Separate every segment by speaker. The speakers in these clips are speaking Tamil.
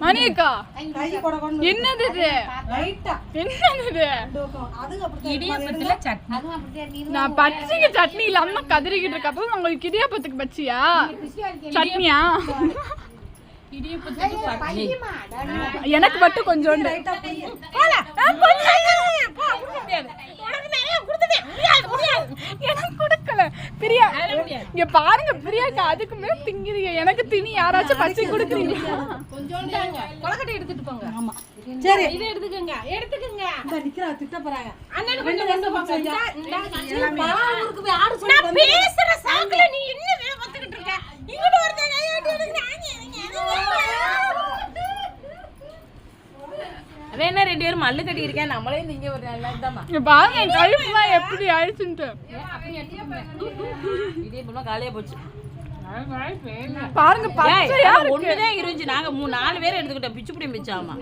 Speaker 1: மணியக்கா என்னது இது?
Speaker 2: இடியாப்பத்துல சட்னி.
Speaker 1: நான் பச்சைக்கு சட்னி இல்லாம கதறிக்கிட்டு இருக்கப்போ உங்களுக்கு இடியாப்பத்துக்கு பச்சியா சட்னியா? எனக்கு மட்டும் கொஞ்சோண்டு எனக்கு கொடுக்கல பிரியா. இங்க பாருங்க பிரியாக்கா அதுக்கு மேல திங்கிறீங்க. எனக்கு திணி யாராச்சும் பச்சை கொடுக்குறீங்க?
Speaker 2: கொலக்கட்டை எடுத்துட்டு போங்க.
Speaker 3: ஆமா சரி
Speaker 2: இத எடுத்துக்கங்க.
Speaker 3: இந்த நிக்கிறா திட்ட போறாங்க.
Speaker 2: அண்ணன் கொஞ்சம் வந்து போங்க.
Speaker 3: ஊருக்கு போய் ஆடு சொல்லி
Speaker 2: நான் பேசுற சாக்குல நீ என்ன வேலை பார்த்துக்கிட்டு இருக்க? இங்கட ஒருத்தன் அவன் என்ன ரெண்டு பேரும் மல்லு கட்டி இருக்கேன். நம்மளே இங்க ஒரு நல்லா இருந்தாமா.
Speaker 1: இங்க பாருங்க கழுப்புலாம் எப்படி ஆயிடுச்சுன்னு.
Speaker 2: இதே போல காலையே போச்சு.
Speaker 1: பாருங்க பச்சையா
Speaker 2: ஒண்ணுதான் இருந்துச்சு. நாங்க 4 பேர் எடுத்துக்கிட்டோம். பிச்சு புடி மிச்சாமா.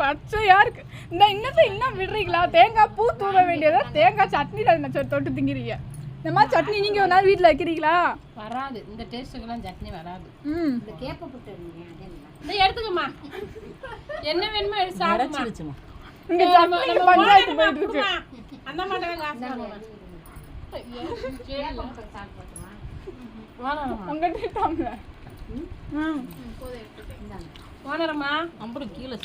Speaker 1: பச்சையா இருக்கு. இந்த இன்னத்தை இன்னும் விடுறீங்களா? தேங்காய் பூ தூவ வேண்டியதா தேங்காய் சட்னில தொட்டு திங்கிறீங்க. இந்த மாதிரி சட்னி நீங்க ஒரு நாள் வீட்டுல வைக்கிறீங்களா?
Speaker 2: வராது. இந்த டேஸ்ட்டுக்கெல்லாம் சட்னி வராது.
Speaker 3: இந்த கேப்ப புட்டு
Speaker 2: இந்த எடுத்துக்கம்மா. என்ன வேணுமோ எடுத்து சாப்பிடுமா.
Speaker 1: இங்க சட்னிக்கு பஞ்சாயத்து போயிட்டு இருக்கு.
Speaker 2: அந்த மாட்டேன் காசு
Speaker 1: உங்ககிட்ட
Speaker 2: ஓனரம்மா அம்புடு கீழே